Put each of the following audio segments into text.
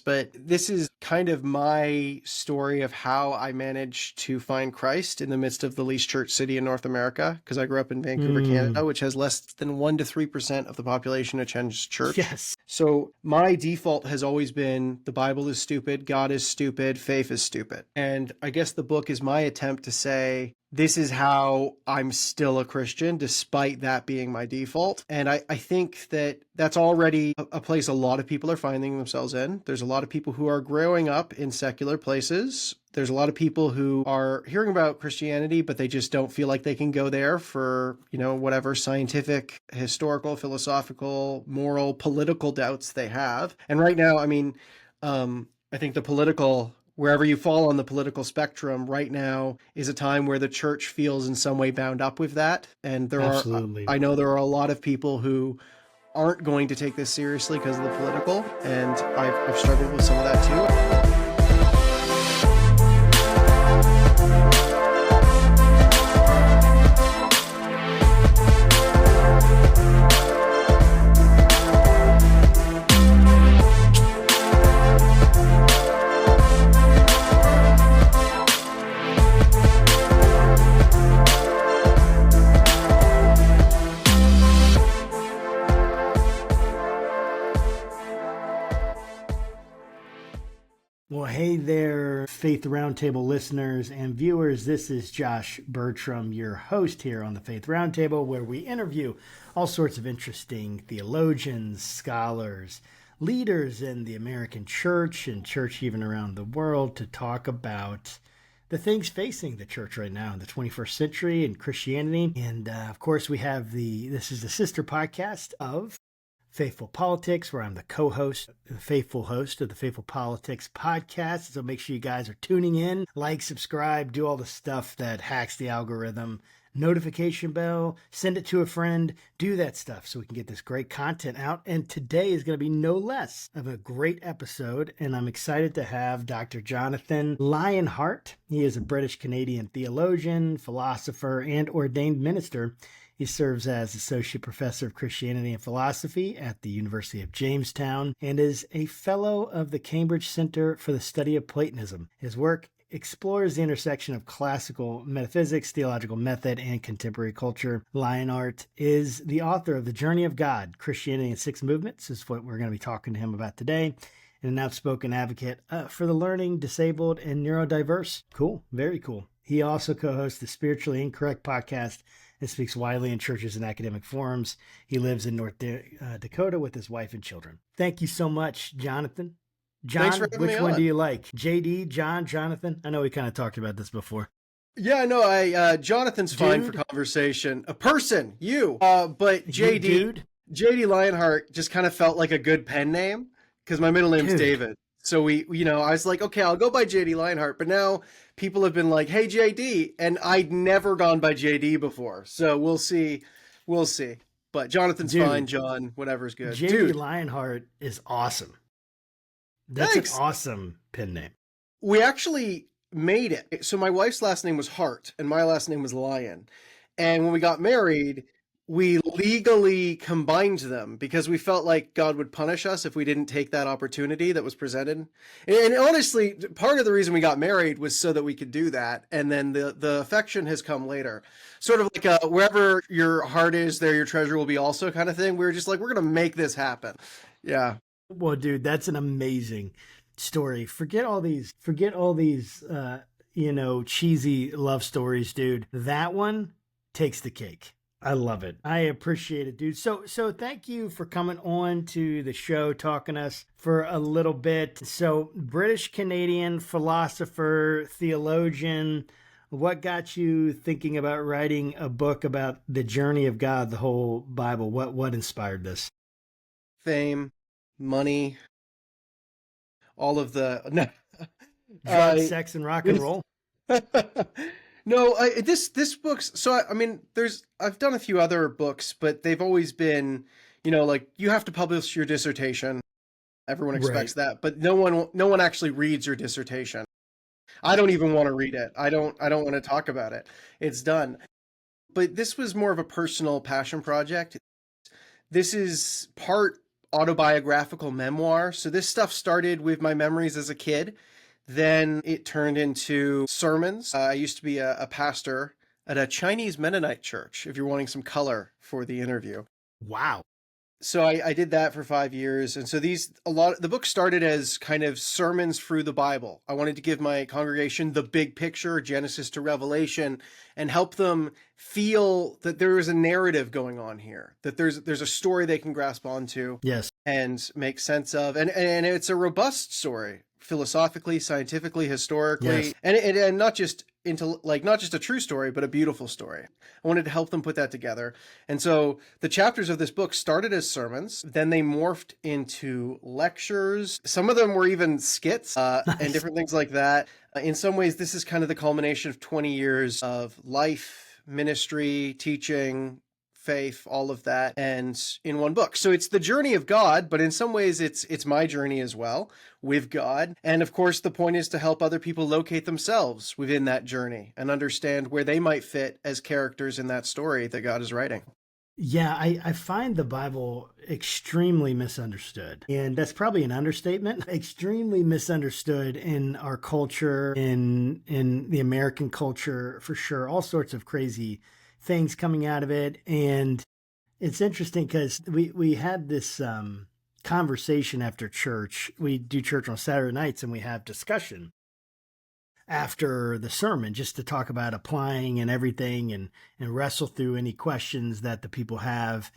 but this is kind of my story of how I managed to find Christ in the midst of the least church city in North America, because I grew up in Vancouver, Canada, which has less than 1 to 3% of the population attends church. Yes. So my default has always been the Bible is stupid, God is stupid, faith is stupid. And I guess the book is my attempt to say, this is how I'm still a Christian, despite that being my default. And I think that that's already a place a lot of people are finding themselves in. There's a lot of people who are growing up in secular places. There's a lot of people who are hearing about Christianity, but they just don't feel like they can go there for, whatever scientific, historical, philosophical, moral, political doubts they have. And right now, I think the political, wherever you fall on the political spectrum right now is a time where the church feels in some way bound up with that. And I know there are a lot of people who aren't going to take this seriously because of the political. And I've struggled with some of that too. Well, hey there, Faith Roundtable listeners and viewers. This is Josh Bertram, your host here on the Faith Roundtable, where we interview all sorts of interesting theologians, scholars, leaders in the American church and church even around the world to talk about the things facing the church right now in the 21st century and Christianity. And of course, we have this is the sister podcast of Faithful Politics, where I'm the co-host, the faithful host of the Faithful Politics podcast. So make sure you guys are tuning in, like, subscribe, do all the stuff that hacks the algorithm, notification bell, send it to a friend, do that stuff so we can get this great content out. And today is going to be no less of a great episode. And I'm excited to have Dr. Jonathan Lyonhart. He is a British-Canadian theologian, philosopher, and ordained minister. He serves as Associate Professor of Christianity and Philosophy at the University of Jamestown and is a Fellow of the Cambridge Center for the Study of Platonism. His work explores the intersection of classical metaphysics, theological method, and contemporary culture. Lyonhart is the author of The Journey of God, Christianity in Six Movements, is what we're going to be talking to him about today, and an outspoken advocate for the learning, disabled, and neurodiverse. Cool. Very cool. He also co-hosts the Spiritually Incorrect podcast and speaks widely in churches and academic forums. He lives in North Dakota with his wife and children. Thank you so much, Jonathan. John, which one do you like? JD, John, Jonathan? I know we kind of talked about this before. Yeah, no, Jonathan's fine for conversation. A person, you. But JD Lyonhart just kind of felt like a good pen name because my middle name's David. So I was like, okay, I'll go by JD Lyonhart. But now people have been like, hey, JD. And I'd never gone by JD before. So we'll see. But Jonathan's fine, John, whatever's good. JD Lyonhart is awesome. That's an awesome pen name. We actually made it. So my wife's last name was Hart and my last name was Lyon. And when we got married, we legally combined them because we felt like God would punish us if we didn't take that opportunity that was presented. And honestly, part of the reason we got married was so that we could do that. And then the affection has come later. Sort of like wherever your heart is, there your treasure will be also kind of thing. We were just like, we're going to make this happen. Yeah. Well, dude, that's an amazing story. Forget all these, cheesy love stories, dude. That one takes the cake. I love it. I appreciate it, dude. So thank you for coming on to the show, talking to us for a little bit. So British Canadian philosopher, theologian, what got you thinking about writing a book about the journey of God, the whole Bible? What inspired this? Fame, money, all of the drugs, sex, and rock and roll. No, this book's so I've done a few other books, but they've always been, like you have to publish your dissertation. Everyone expects that, but no one actually reads your dissertation. I don't even want to read it. I don't want to talk about it. It's done. But this was more of a personal passion project. This is part autobiographical memoir. So this stuff started with my memories as a kid. Then it turned into sermons. I used to be a pastor at a Chinese Mennonite church, if you're wanting some color for the interview. Wow. So I did that for 5 years. And so the book started as kind of sermons through the Bible. I wanted to give my congregation the big picture, Genesis to Revelation, and help them feel that there is a narrative going on here, that there's a story they can grasp onto. Yes. And make sense of. And it's a robust story, philosophically, scientifically, historically, Yes. and not just not just a true story, but a beautiful story. I wanted to help them put that together. And so the chapters of this book started as sermons, then they morphed into lectures. Some of them were even skits Nice. and different things like that. In some ways, this is kind of the culmination of 20 years of life, ministry, teaching, faith, all of that, and in one book. So it's the journey of God, but in some ways it's my journey as well with God. And of course, the point is to help other people locate themselves within that journey and understand where they might fit as characters in that story that God is writing. Yeah, I find the Bible extremely misunderstood. And that's probably an understatement. Extremely misunderstood in our culture, in the American culture, for sure. All sorts of crazy things coming out of it. And it's interesting because we had this conversation after church. We do church on Saturday nights and we have discussion after the sermon just to talk about applying and everything and wrestle through any questions that the people have.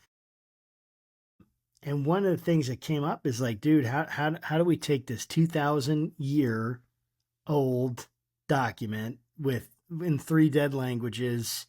And one of the things that came up is like, dude, how do we take this 2,000-year old document in 3 dead languages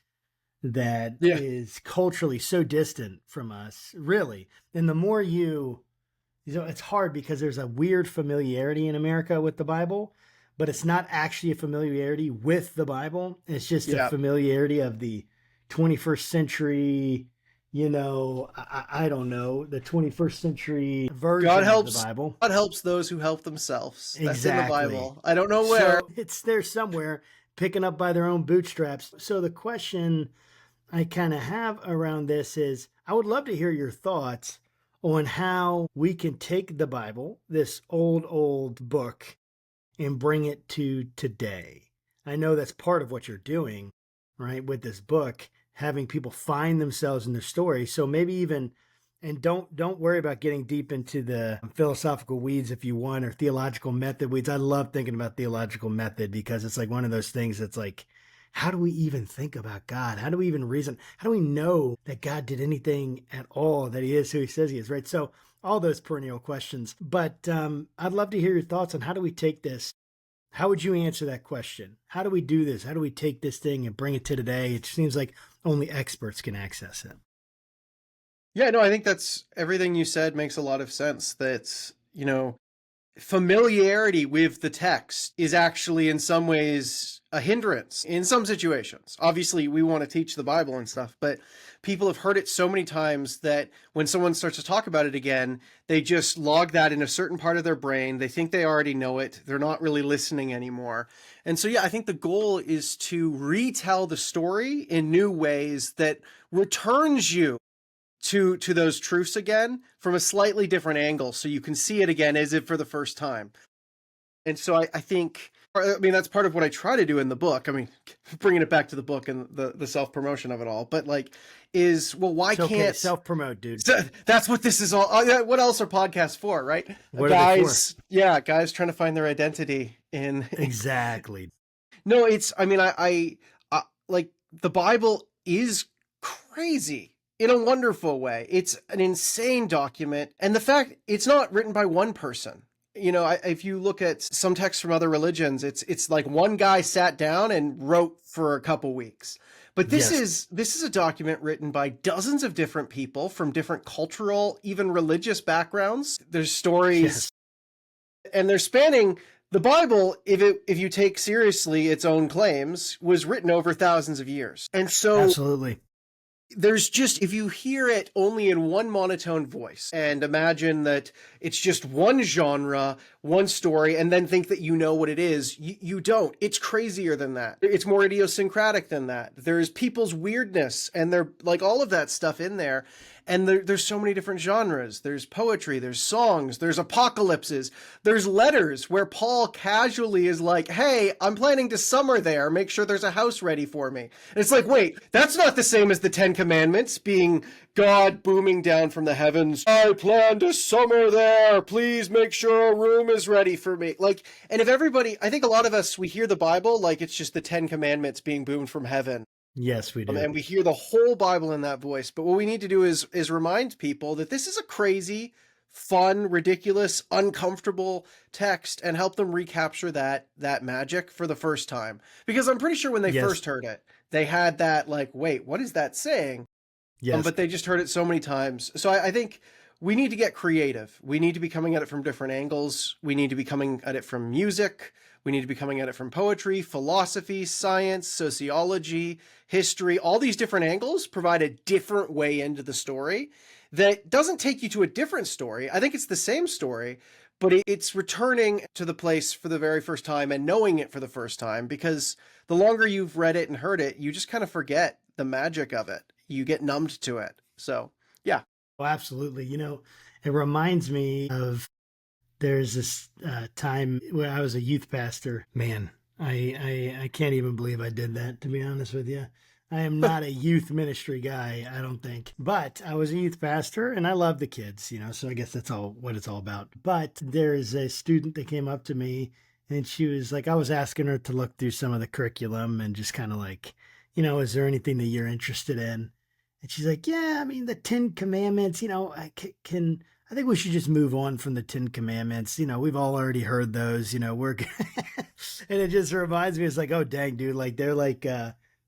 that is culturally so distant from us, really? And the more it's hard because there's a weird familiarity in America with the Bible, but it's not actually a familiarity with the Bible. It's just a familiarity of the 21st century, I don't know, the 21st century version of the Bible. God helps those who help themselves. That's Exactly. in the Bible. I don't know where. So it's there somewhere, picking up by their own bootstraps. So the question I kind of have around this is, I would love to hear your thoughts on how we can take the Bible, this old book, and bring it to today. I know that's part of what you're doing, right, with this book, having people find themselves in the story. So maybe even, and don't worry about getting deep into the philosophical weeds if you want, or theological method weeds. I love thinking about theological method because it's like one of those things that's like, how do we even think about God? How do we even reason? How do we know that God did anything at all, that he is who he says he is, right? So all those perennial questions. But I'd love to hear your thoughts on how do we take this? How would you answer that question? How do we do this? How do we take this thing and bring it to today? It seems like only experts can access it. Yeah, no, I think that's everything you said makes a lot of sense. That, familiarity with the text is actually in some ways a hindrance in some situations. Obviously, we want to teach the Bible and stuff, but people have heard it so many times that when someone starts to talk about it again, they just log that in a certain part of their brain. They think they already know it. They're not really listening anymore. And so, I think the goal is to retell the story in new ways that returns you to those truths again from a slightly different angle, so you can see it again as if for the first time. And so I think, that's part of what I try to do in the book. I mean, bringing it back to the book and the self-promotion of it all, but why can't self-promote, dude? That's what this is all. What else are podcasts for, right? What guys, guys trying to find their identity in exactly. No, it's. I like the Bible is crazy. In a wonderful way. It's an insane document. And the fact it's not written by one person. If you look at some texts from other religions, it's like one guy sat down and wrote for a couple weeks. But this is a document written by dozens of different people from different cultural, even religious backgrounds. There's stories and they're spanning the Bible, if you take seriously its own claims, was written over thousands of years. And so absolutely. There's just, if you hear it only in one monotone voice and imagine that it's just one genre, one story, and then think that you know what it is, you don't. It's crazier than that. It's more idiosyncratic than that. There's people's weirdness and they're like all of that stuff in there. And there's so many different genres. There's poetry, there's songs, there's apocalypses, there's letters where Paul casually is like, hey, I'm planning to summer there. Make sure there's a house ready for me. And it's like, wait, that's not the same as the Ten Commandments being God booming down from the heavens. I plan to summer there. Please make sure a room is ready for me. Like, and if everybody, I think a lot of us, we hear the Bible like it's just the Ten Commandments being boomed from heaven. Yes, we do. And we hear the whole Bible in that voice. But what we need to do is remind people that this is a crazy, fun, ridiculous, uncomfortable text and help them recapture that magic for the first time. Because I'm pretty sure when they first heard it, they had that like, wait, what is that saying? Yes. But they just heard it so many times. So I think we need to get creative. We need to be coming at it from different angles. We need to be coming at it from music. We need to be coming at it from poetry, philosophy, science, sociology, history. All these different angles provide a different way into the story that doesn't take you to a different story. I think it's the same story, but it's returning to the place for the very first time and knowing it for the first time, because the longer you've read it and heard it, you just kind of forget the magic of it. You get numbed to it. So, yeah. Well, absolutely. You know, it reminds me of there's this time when I was a youth pastor. Man, I can't even believe I did that, to be honest with you. I am not a youth ministry guy, I don't think. But I was a youth pastor and I love the kids, you know, so I guess that's all what it's all about. But there's a student that came up to me and she was like, I was asking her to look through some of the curriculum and just kind of like, you know, is there anything that you're interested in? And she's like, yeah, I mean, the 10 Commandments, you know, I think we should just move on from the 10 Commandments. You know, we've all already heard those, you know, and it just reminds me, it's like, oh, dang, dude, like they're like,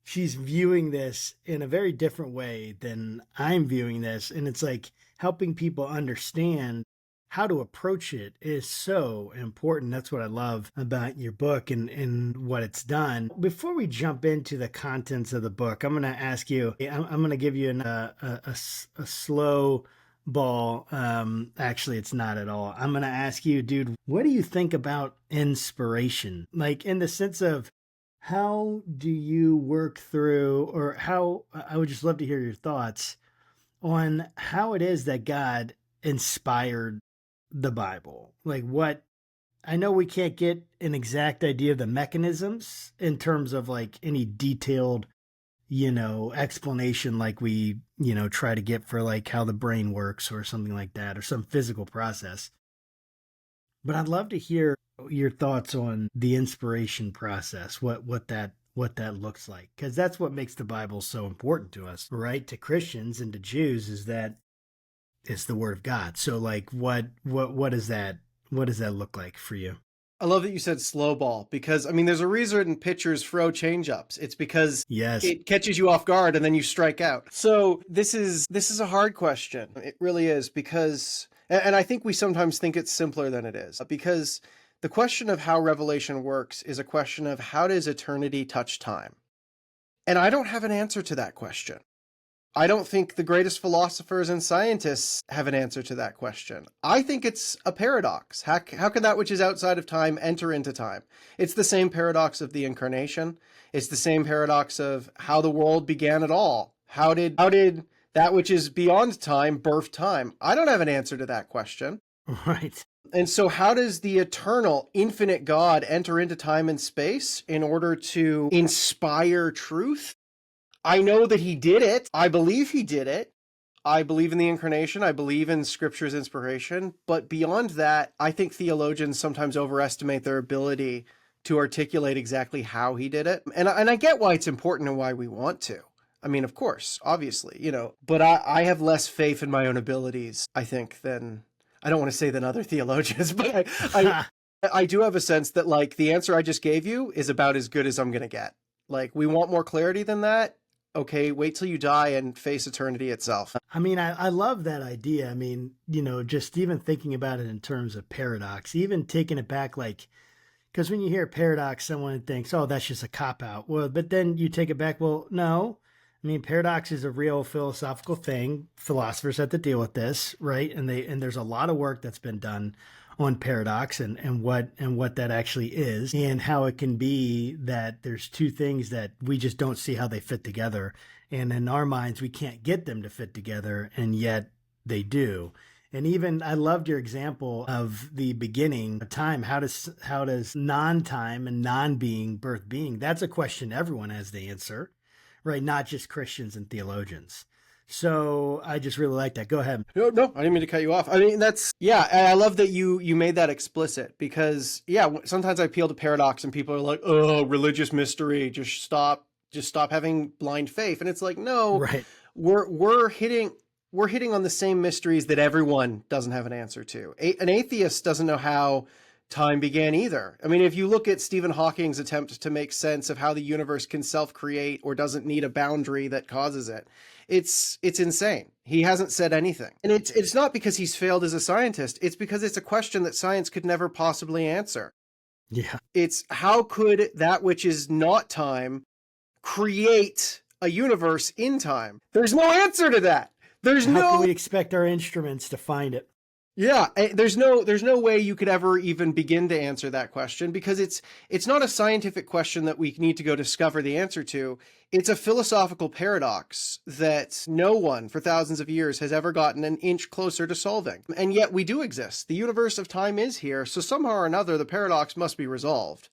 she's viewing this in a very different way than I'm viewing this. And it's like helping people understand how to approach it is so important. That's what I love about your book and what it's done. Before we jump into the contents of the book, I'm going to ask you, I'm going to give you a slow ball. Actually, it's not at all. I'm going to ask you, dude, what do you think about inspiration? Like in the sense of how do you work through, or how, I would just love to hear your thoughts on how it is that God inspired the Bible. Like what, I know we can't get an exact idea of the mechanisms in terms of like any detailed, you know, explanation like we, you know, try to get for like how the brain works or something like that, or some physical process. But I'd love to hear your thoughts on the inspiration process, what that looks like, because that's what makes the Bible so important to us, right? To Christians and to Jews, is that it's the Word of God. So like what does that look like for you? I love that you said slow ball, because I mean, there's a reason pitchers throw changeups. It's because it catches you off guard and then you strike out. So this is a hard question. It really is, because, and I think we sometimes think it's simpler than it is, because the question of how revelation works is a question of how does eternity touch time? And I don't have an answer to that question. I don't think the greatest philosophers and scientists have an answer to that question. I think it's a paradox. How can that which is outside of time enter into time? It's the same paradox of the incarnation. It's the same paradox of how the world began at all. How did that which is beyond time birth time? I don't have an answer to that question. Right. And so how does the eternal, infinite God enter into time and space in order to inspire truth? I know that he did it. I believe he did it. I believe in the incarnation. I believe in Scripture's inspiration. But beyond that, I think theologians sometimes overestimate their ability to articulate exactly how he did it. And I get why it's important and why we want to. I mean, of course, obviously, you know, but I have less faith in my own abilities, I think, than, I don't want to say than other theologians, but I do have a sense that like the answer I just gave you is about as good as I'm going to get. Like, we want more clarity than that. Okay, wait till you die and face eternity itself. I mean, I love that idea. I mean, you know, just even thinking about it in terms of paradox, even taking it back, like, because when you hear paradox, someone thinks, oh, that's just a cop-out. Well, but then you take it back, well, no. I mean, paradox is a real philosophical thing. Philosophers have to deal with this, right? And there's a lot of work that's been done on paradox and what that actually is, and how it can be that there's two things that we just don't see how they fit together. And in our minds, we can't get them to fit together, and yet they do. And even I loved your example of the beginning of time. How does non-time and non-being birth being? That's a question everyone has to answer, right? Not just Christians and theologians. So I just really like that. Go ahead. No, I didn't mean to cut you off. I mean, and I love that you made that explicit because, sometimes I appeal to paradox and people are like, oh, religious mystery, just stop having blind faith. And it's like, no, right. We're hitting on the same mysteries that everyone doesn't have an answer to. An atheist doesn't know how time began either. I mean, if you look at Stephen Hawking's attempt to make sense of how the universe can self-create or doesn't need a boundary that causes it, it's insane. He hasn't said anything. And it's not because he's failed as a scientist. It's because it's a question that science could never possibly answer. Yeah. It's how could that which is not time create a universe in time? There's no answer to that. How can we expect our instruments to find it? Yeah, there's no way you could ever even begin to answer that question because it's not a scientific question that we need to go discover the answer to. It's a philosophical paradox that no one for thousands of years has ever gotten an inch closer to solving. And yet we do exist. The universe of time is here, so somehow or another the paradox must be resolved.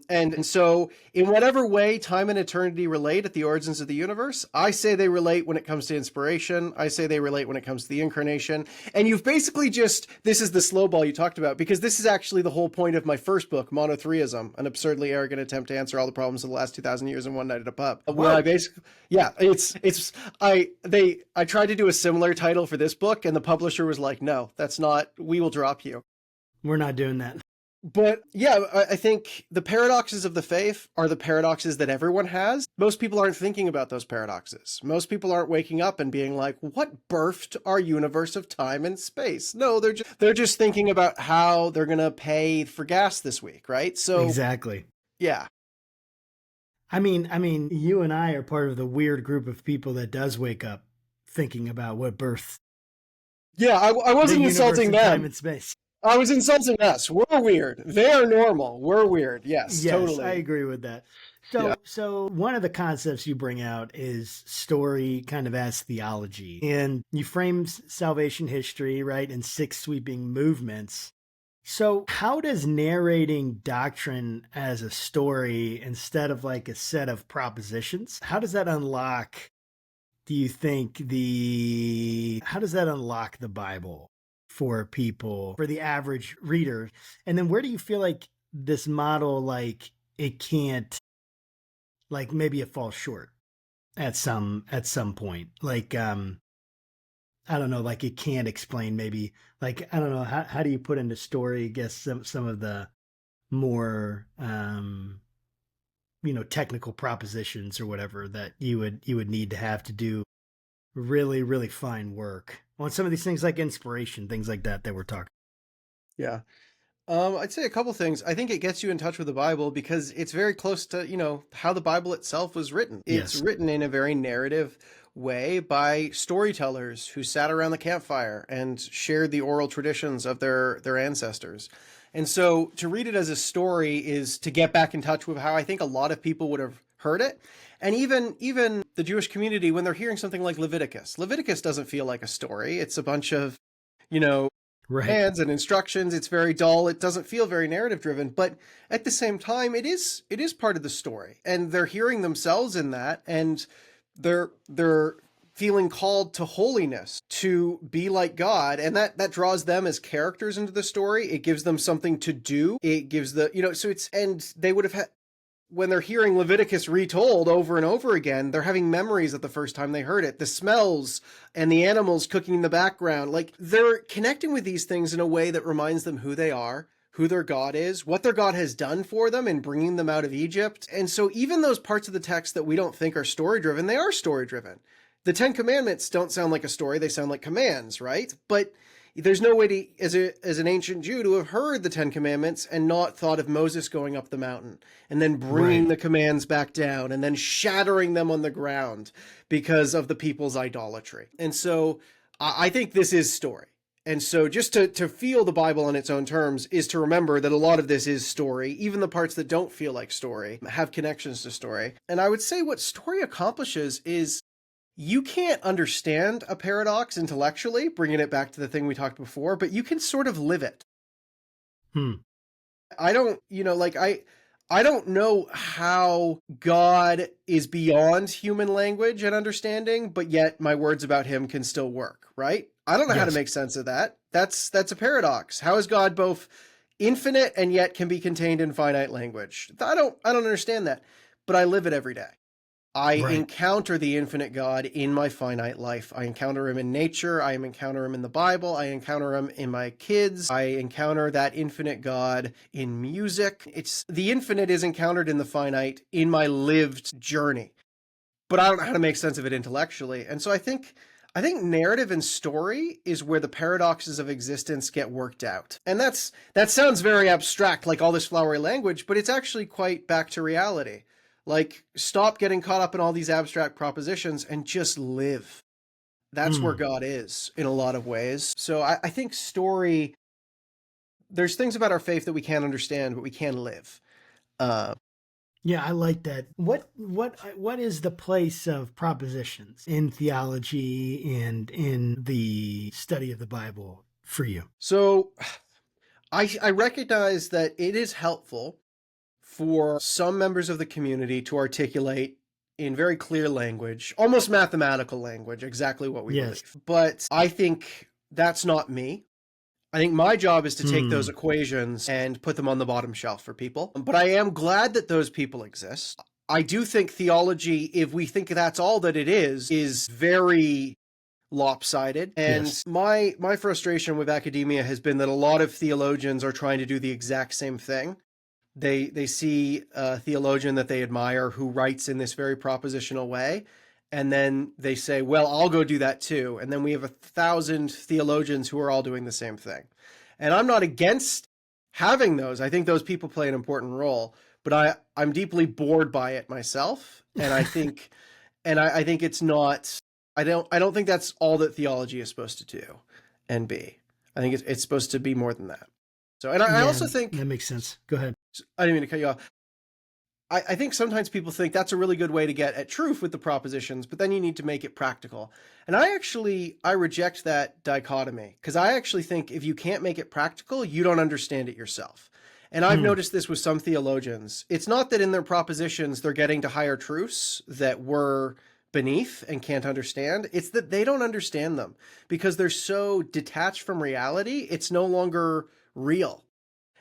And so in whatever way time and eternity relate at the origins of the universe, I say they relate when it comes to inspiration. I say they relate when it comes to the incarnation. And you've basically this is the slow ball you talked about, because this is actually the whole point of my first book, Monotheism, an absurdly arrogant attempt to answer all the problems of the last 2,000 years in one night at a pub. Where I basically, I tried to do a similar title for this book and the publisher was like, no, that's not, we will drop you. We're not doing that. But yeah, I think the paradoxes of the faith are the paradoxes that everyone has. Most people aren't thinking about those paradoxes. Most people aren't waking up and being like, what birthed our universe of time and space? No, they're just thinking about how they're going to pay for gas this week, right? So exactly. Yeah. I mean, you and I are part of the weird group of people that does wake up thinking about what birthed. Yeah, I wasn't insulting them. Time and space. I was insulting us. We're weird. They are normal. We're weird. Yes, totally. I agree with that. So one of the concepts you bring out is story kind of as theology. And you frame salvation history, right, in 6 sweeping movements. So how does narrating doctrine as a story instead of like a set of propositions, how does that unlock, do you think, how does that unlock the Bible for people, for the average reader? And then where do you feel like this model, like it can't, like maybe it falls short at some point? Like, I don't know, like it can't explain maybe, like, I don't know, how do you put into story, I guess, some of the more, technical propositions or whatever that you would need to have to do really, really fine work on some of these things, like inspiration, things like that we're talking. Yeah. I'd say a couple things. I think it gets you in touch with the Bible because it's very close to, how the Bible itself was written. It's written in a very narrative way by storytellers who sat around the campfire and shared the oral traditions of their ancestors. And so to read it as a story is to get back in touch with how I think a lot of people would have heard it. And even the Jewish community, when they're hearing something like Leviticus doesn't feel like a story. It's a bunch of, commands and instructions. It's very dull. It doesn't feel very narrative driven, but at the same time, it is part of the story, and they're hearing themselves in that, and they're feeling called to holiness, to be like God, and that draws them as characters into the story. It gives them something to do. It gives and they would have had, when they're hearing Leviticus retold over and over again, they're having memories of the first time they heard it. The smells and the animals cooking in the background, like they're connecting with these things in a way that reminds them who they are, who their God is, what their God has done for them in bringing them out of Egypt. And so even those parts of the text that we don't think are story-driven, they are story-driven. The 10 Commandments don't sound like a story, they sound like commands, right? But there's no way to, as an ancient Jew, to have heard the 10 Commandments and not thought of Moses going up the mountain and then bringing the commands back down and then shattering them on the ground because of the people's idolatry. And so I think this is story. And so just to feel the Bible on its own terms is to remember that a lot of this is story. Even the parts that don't feel like story have connections to story. And I would say what story accomplishes is you can't understand a paradox intellectually, bringing it back to the thing we talked before, but you can sort of live it. I don't, I don't know how God is beyond human language and understanding, but yet my words about him can still work, right? I don't know how to make sense of that. That's a paradox. How is God both infinite and yet can be contained in finite language? I don't understand that, but I live it every day. I encounter the infinite God in my finite life. I encounter him in nature. I encounter him in the Bible. I encounter him in my kids. I encounter that infinite God in music. It's the infinite is encountered in the finite in my lived journey, but I don't know how to make sense of it intellectually. And so I think narrative and story is where the paradoxes of existence get worked out. And that sounds very abstract, like all this flowery language, but it's actually quite back to reality. Like, stop getting caught up in all these abstract propositions and just live. That's where God is in a lot of ways. So I think story, there's things about our faith that we can't understand, but we can live. Yeah, I like that. What is the place of propositions in theology and in the study of the Bible for you? So I recognize that it is helpful for some members of the community to articulate in very clear language, almost mathematical language, exactly what we believe. But I think that's not me. I think my job is to take those equations and put them on the bottom shelf for people. But I am glad that those people exist. I do think theology, if we think that's all that it is very lopsided. And my frustration with academia has been that a lot of theologians are trying to do the exact same thing. They see a theologian that they admire who writes in this very propositional way, and then they say, well, I'll go do that too. And then we have 1,000 theologians who are all doing the same thing. And I'm not against having those. I think those people play an important role, but I'm deeply bored by it myself. And I think I think it's not, I don't think that's all that theology is supposed to do and be. I think it's supposed to be more than that. So, and I also think that makes sense. Go ahead. I didn't mean to cut you off. I think sometimes people think that's a really good way to get at truth with the propositions, but then you need to make it practical. And I reject that dichotomy, because I actually think if you can't make it practical, you don't understand it yourself. And I've noticed this with some theologians. It's not that in their propositions they're getting to higher truths that we're beneath and can't understand. It's that they don't understand them because they're so detached from reality. It's no longer real.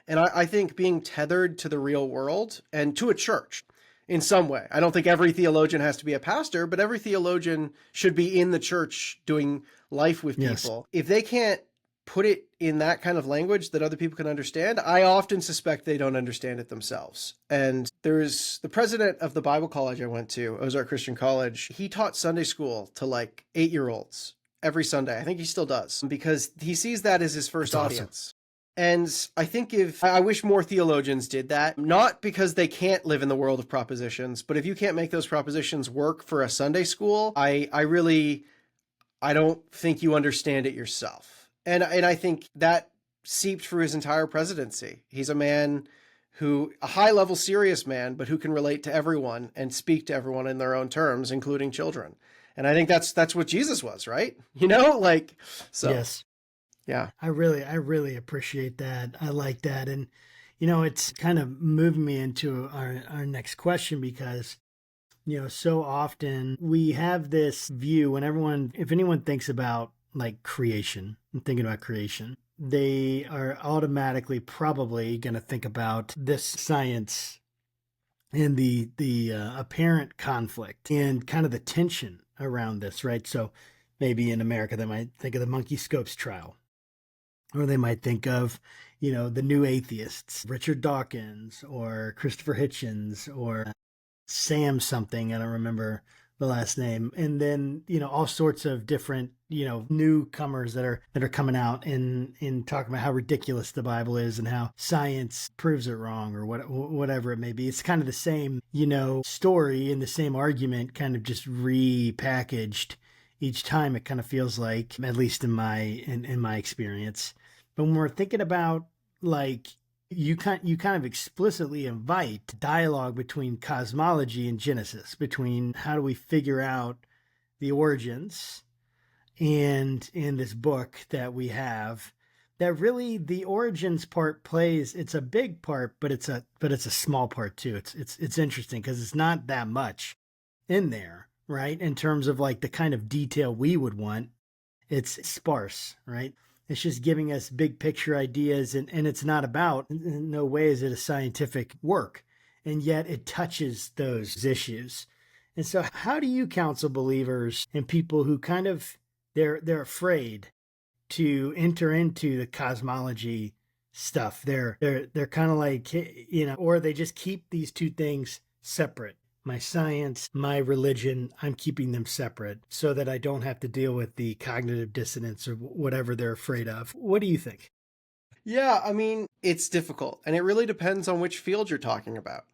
And I think being tethered to the real world and to a church in some way. I don't think every theologian has to be a pastor, but every theologian should be in the church doing life with people. If they can't put it in that kind of language that other people can understand, I often suspect they don't understand it themselves. And there's the president of the Bible college I went to, Ozark Christian College. He taught Sunday school to like 8-year-olds every Sunday. I think he still does, because he sees that as his first audience. And I think I wish more theologians did that, not because they can't live in the world of propositions, but if you can't make those propositions work for a Sunday school, I don't think you understand it yourself. And I think that seeped through his entire presidency. He's a man a high-level serious man, but who can relate to everyone and speak to everyone in their own terms, including children. And I think that's what Jesus was, right? Yes. Yeah. I really appreciate that. I like that. And, it's kind of moving me into our next question, because, so often we have this view if anyone thinks about like creation and thinking about creation, they are automatically probably going to think about this science and the apparent conflict and kind of the tension around this, right? So maybe in America, they might think of the Monkey Scopes trial. Or they might think of, the new atheists, Richard Dawkins or Christopher Hitchens or Sam something. I don't remember the last name. And then, all sorts of different, newcomers that are coming out and talking about how ridiculous the Bible is and how science proves it wrong or whatever it may be. It's kind of the same, story and the same argument kind of just repackaged each time. It kind of feels like, at least in my experience. But when we're thinking about, like, you kind of explicitly invite dialogue between cosmology and Genesis, between how do we figure out the origins, and in this book that we have, that really the origins part plays, it's a big part, but it's a small part too. It's interesting because it's not that much in there, right? In terms of like the kind of detail we would want, it's sparse, right? It's just giving us big picture ideas, and it's not about, in no way is it a scientific work, and yet it touches those issues. And so how do you counsel believers and people who kind of, they're afraid to enter into the cosmology stuff? They're kind of like, or they just keep these two things separate. My science, my religion, I'm keeping them separate so that I don't have to deal with the cognitive dissonance or whatever they're afraid of. What do you think? Yeah, I mean, it's difficult, and it really depends on which field you're talking about.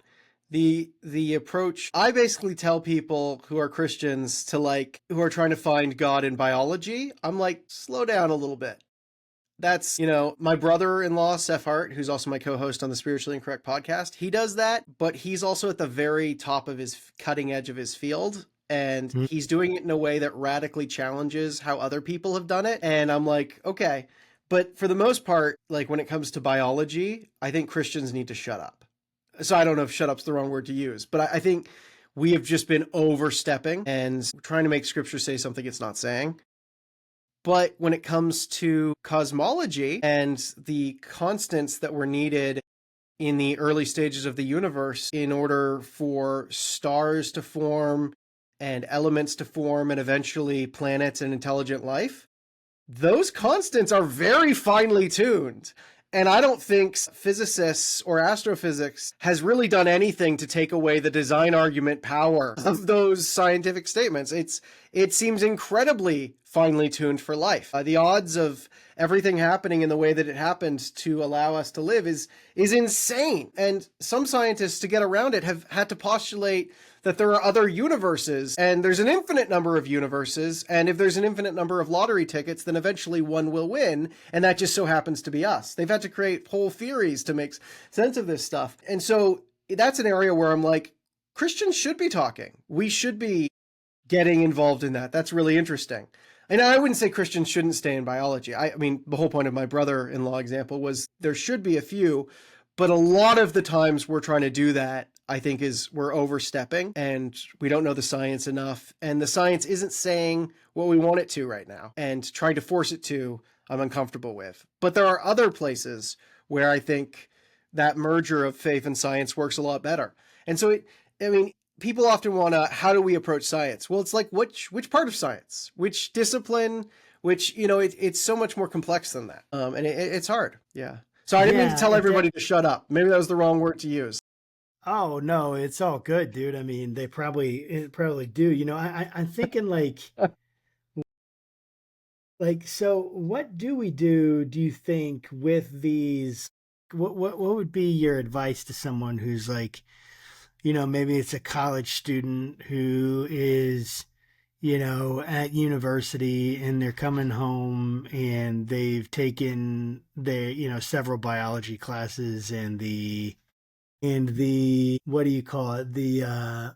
The approach, I basically tell people who are Christians to, like, who are trying to find God in biology, I'm like, slow down a little bit. That's, my brother-in-law, Seth Hart, who's also my co-host on the Spiritually Incorrect podcast. He does that, but he's also at the very top of his cutting edge of his field. And he's doing it in a way that radically challenges how other people have done it. And I'm like, okay. But for the most part, like when it comes to biology, I think Christians need to shut up. So I don't know if shut up's the wrong word to use, but I think we have just been overstepping and trying to make scripture say something it's not saying. But when it comes to cosmology and the constants that were needed in the early stages of the universe in order for stars to form and elements to form and eventually planets and intelligent life, those constants are very finely tuned. And I don't think physicists or astrophysics has really done anything to take away the design argument power of those scientific statements. It seems incredibly finely tuned for life. The odds of everything happening in the way that it happened to allow us to live is insane. And some scientists, to get around it, have had to postulate that there are other universes, and there's an infinite number of universes, and if there's an infinite number of lottery tickets, then eventually one will win, and that just so happens to be us. They've had to create whole theories to make sense of this stuff. And so that's an area where I'm like, Christians should be talking. We should be getting involved in that. That's really interesting. And I wouldn't say Christians shouldn't stay in biology. I mean, the whole point of my brother-in-law example was there should be a few, but a lot of the times we're trying to do that, I think, is we're overstepping and we don't know the science enough. And the science isn't saying what we want it to right now. And trying to force it to, I'm uncomfortable with. But there are other places where I think that merger of faith and science works a lot better. And so, people often want to, how do we approach science? Well, it's like, which part of science? Which discipline? Which, it's so much more complex than that. And it's hard. Yeah. So I didn't mean to tell everybody to shut up. Maybe that was the wrong word to use. Oh no, it's all good, dude. I mean, they probably do. I'm thinking so what do we do? Do you think with these? What would be your advice to someone who's like, maybe it's a college student who is, at university and they're coming home and they've taken several biology classes and the what do you call it? The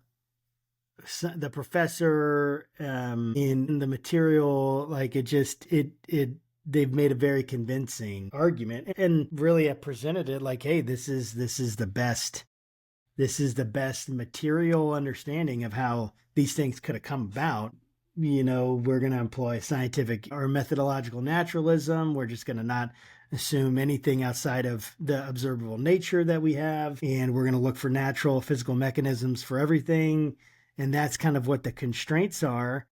professor in the material, like they've made a very convincing argument and really have presented it like, hey, this is the best material understanding of how these things could have come about. We're going to employ scientific or methodological naturalism. We're just going to not assume anything outside of the observable nature that we have. And we're going to look for natural physical mechanisms for everything. And that's kind of what the constraints are.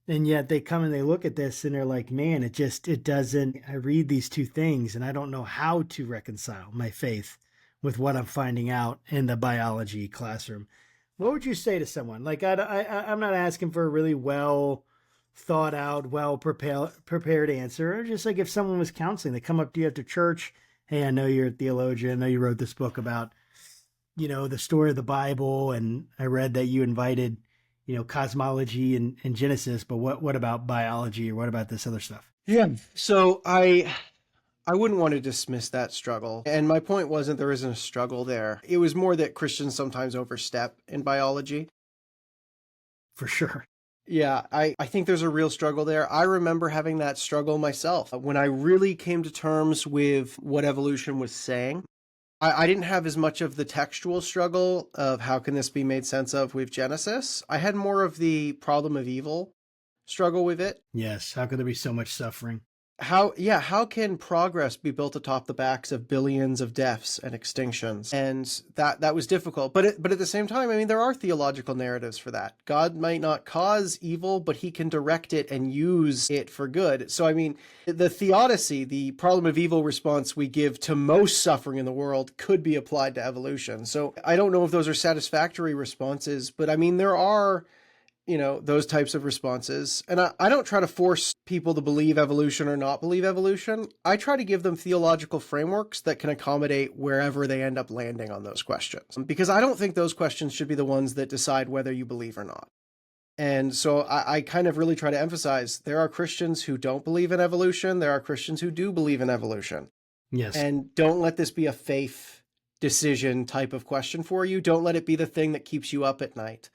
And yet they come and they look at this and they're like, man, it doesn't, I read these two things and I don't know how to reconcile my faith with what I'm finding out in the biology classroom. What would you say to someone? Like, I'm not asking for a really well thought out, well prepared answer. Just like if someone was counseling, they come up to you after church. Hey, I know you're a theologian. I know you wrote this book about, the story of the Bible. And I read that you invited, cosmology and Genesis, but what about biology, or what about this other stuff? Yeah. So I wouldn't want to dismiss that struggle. And my point wasn't there isn't a struggle there. It was more that Christians sometimes overstep in biology. For sure. Yeah, I think there's a real struggle there. I remember having that struggle myself when I really came to terms with what evolution was saying. I didn't have as much of the textual struggle of how can this be made sense of with Genesis. I had more of the problem of evil struggle with it. Yes. How could there be so much suffering? How can progress be built atop the backs of billions of deaths and extinctions? And that was difficult. But at the same time, I mean, there are theological narratives for that. God might not cause evil, but he can direct it and use it for good. So I mean, the theodicy, the problem of evil response we give to most suffering in the world, could be applied to evolution. So I don't know if those are satisfactory responses, but I mean, there are those types of responses. And I don't try to force people to believe evolution or not believe evolution. I try to give them theological frameworks that can accommodate wherever they end up landing on those questions. Because I don't think those questions should be the ones that decide whether you believe or not. And so I kind of really try to emphasize there are Christians who don't believe in evolution. There are Christians who do believe in evolution. Yes. And don't let this be a faith decision type of question for you. Don't let it be the thing that keeps you up at night.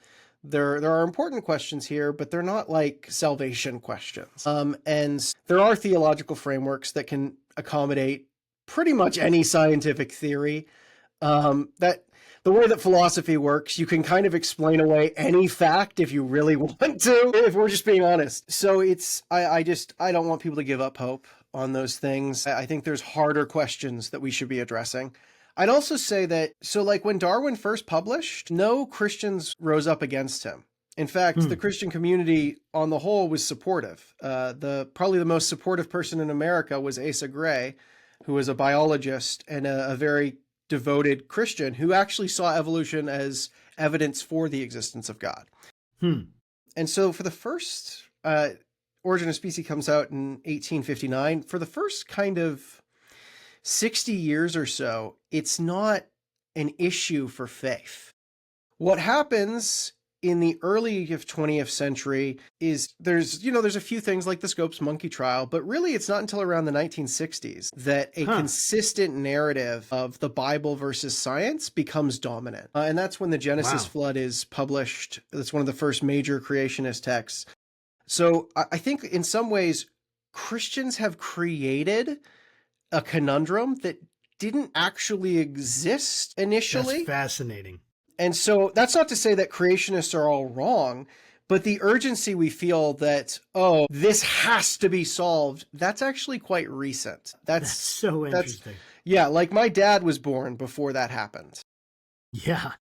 There are important questions here, but they're not like salvation questions. And there are theological frameworks that can accommodate pretty much any scientific theory. That the way that philosophy works, you can kind of explain away any fact if you really want to, if we're just being honest. So I don't want people to give up hope on those things. I think there's harder questions that we should be addressing. I'd also say that, so like when Darwin first published, no Christians rose up against him. In fact, the Christian community on the whole was supportive. Probably the most supportive person in America was Asa Gray, who was a biologist and a very devoted Christian who actually saw evolution as evidence for the existence of God. And so for the first, Origin of Species comes out in 1859. For the first kind of 60 years or so, it's not an issue for faith. What happens in the early 20th century is there's a few things like the Scopes monkey trial, but really it's not until around the 1960s that a consistent narrative of the Bible versus science becomes dominant. And that's when the Genesis flood is published. That's one of the first major creationist texts. So I think in some ways, Christians have created a conundrum that didn't actually exist initially. That's fascinating. And so that's not to say that creationists are all wrong, but the urgency we feel that, this has to be solved, that's actually quite recent. That's so interesting. Yeah, like my dad was born before that happened. Yeah.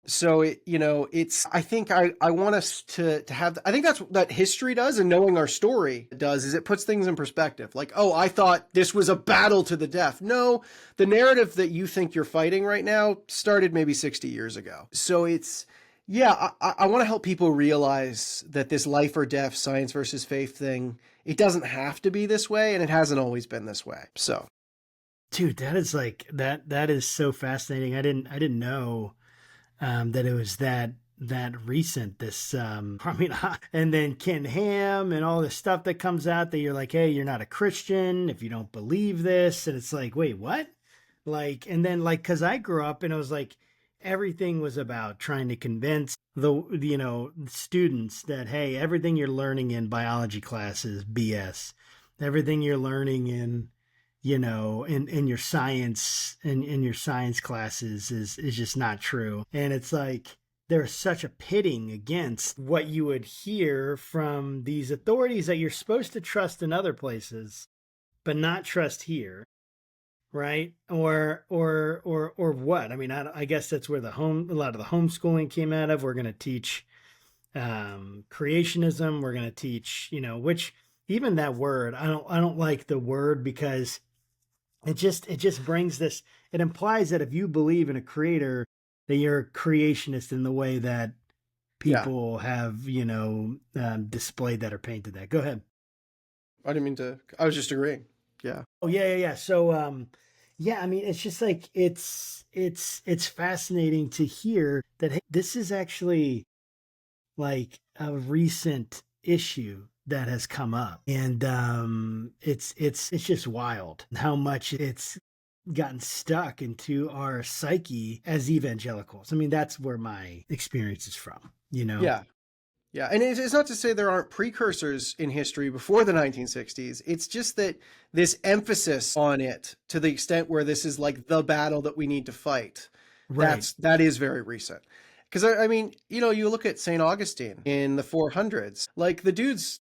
So, I think I want us to have, I think that's what history does, and knowing our story does, is it puts things in perspective. Like, I thought this was a battle to the death. No, the narrative that you think you're fighting right now started maybe 60 years ago. So I want to help people realize that this life or death, science versus faith thing, it doesn't have to be this way, and it hasn't always been this way. So. Dude, that is that is so fascinating. I didn't know that it was that recent. This, and then Ken Ham and all this stuff that comes out that you're like, hey, you're not a Christian if you don't believe this, and it's like, wait, what? Like, and then because I grew up and it was like everything was about trying to convince the students that, hey, everything you're learning in biology class is BS. Everything you're learning in in your science, in your science classes is just not true. And it's like, there's such a pitting against what you would hear from these authorities that you're supposed to trust in other places, but not trust here. Right. Or what? I mean, I guess that's where a lot of the homeschooling came out of. We're going to teach, creationism. We're going to teach, which even that word, I don't like the word, because it just brings this, it implies that if you believe in a creator, that you're a creationist in the way that people have, displayed that or painted that. Go ahead. I didn't mean to, I was just agreeing. Yeah. Oh, yeah. So, I mean, it's just like, it's fascinating to hear that, hey, this is actually like a recent issue that has come up, and it's just wild how much it's gotten stuck into our psyche as evangelicals. I mean, that's where my experience is from, you know? Yeah. Yeah. And it's not to say there aren't precursors in history before the 1960s. It's just that this emphasis on it to the extent where this is like the battle that we need to fight, Right. that is very recent. Because I mean, you look at St. Augustine in the 400s, like the dude's,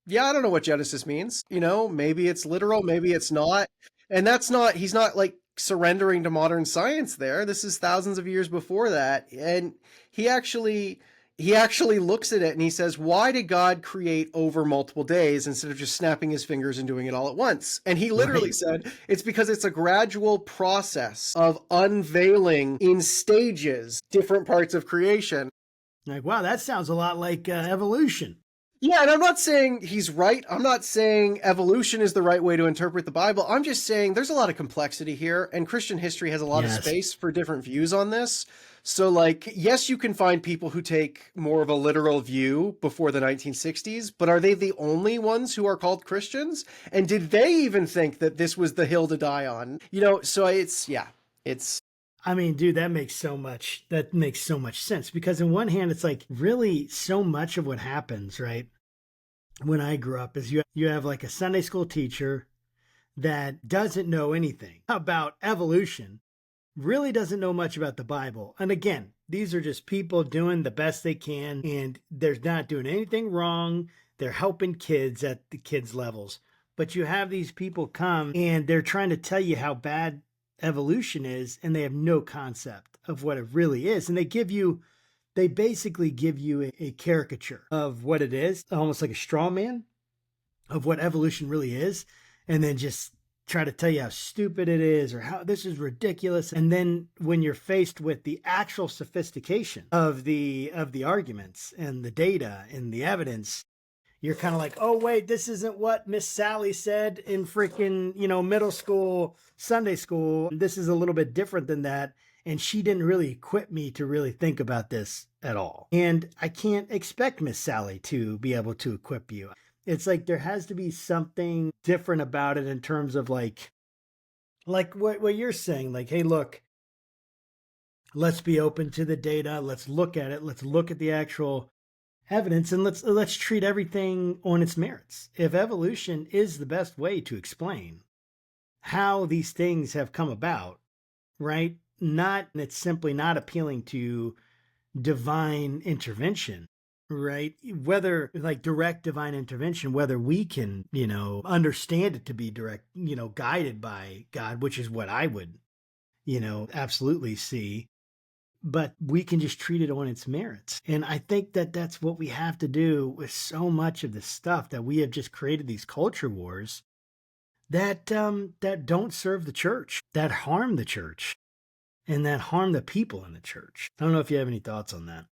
yeah, I don't know what Genesis means. Maybe it's literal, maybe it's not. And he's not like surrendering to modern science there. This is thousands of years before that. And he actually he actually looks at it and he says, why did God create over multiple days instead of just snapping his fingers and doing it all at once? And he literally Right. said, it's because it's a gradual process of unveiling in stages different parts of creation. Like, wow, that sounds a lot like evolution. Yeah, and I'm not saying he's right. I'm not saying evolution is the right way to interpret the Bible. I'm just saying there's a lot of complexity here, and Christian history has a lot of Yes. space for different views on this. So, like, yes, you can find people who take more of a literal view before the 1960s, but are they the only ones who are called Christians? And did they even think that this was the hill to die on? So it's. I mean, dude, that makes so much sense, because on one hand, it's like really so much of what happens, right? When I grew up is you have like a Sunday school teacher that doesn't know anything about evolution, really doesn't know much about the Bible. And again, these are just people doing the best they can, and they're not doing anything wrong. They're helping kids at the kids' levels. But you have these people come and they're trying to tell you how bad evolution is, and they have no concept of what it really is. And they basically give you a caricature of what it is, almost like a straw man of what evolution really is, and then just try to tell you how stupid it is or how this is ridiculous. And then when you're faced with the actual sophistication of the arguments and the data and the evidence, you're kind of like, oh, wait, this isn't what Miss Sally said in freaking, middle school, Sunday school. This is a little bit different than that. And she didn't really equip me to really think about this at all. And I can't expect Miss Sally to be able to equip you. It's like there has to be something different about it in terms of like what you're saying. Like, hey, look, let's be open to the data. Let's look at it. Let's look at the actual evidence, and let's treat everything on its merits. If evolution is the best way to explain how these things have come about, right? It's simply not appealing to divine intervention, right? Whether like direct divine intervention, whether we can, understand it to be direct, guided by God, which is what I would, absolutely see. But we can just treat it on its merits. And I think that that's what we have to do with so much of the stuff that we have just created, these culture wars that don't serve the church, that harm the church, and that harm the people in the church. I don't know if you have any thoughts on that.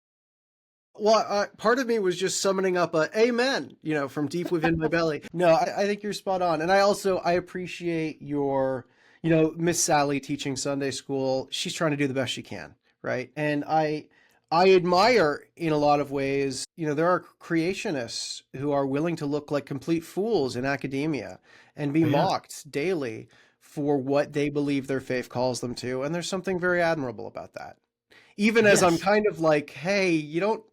Well, part of me was just summoning up a amen, from deep within my belly. No, I think you're spot on. And I appreciate your, Miss Sally teaching Sunday school. She's trying to do the best she can. Right. And I admire in a lot of ways, there are creationists who are willing to look like complete fools in academia and be mocked daily for what they believe their faith calls them to. And there's something very admirable about that. Even as I'm kind of like, hey, you don't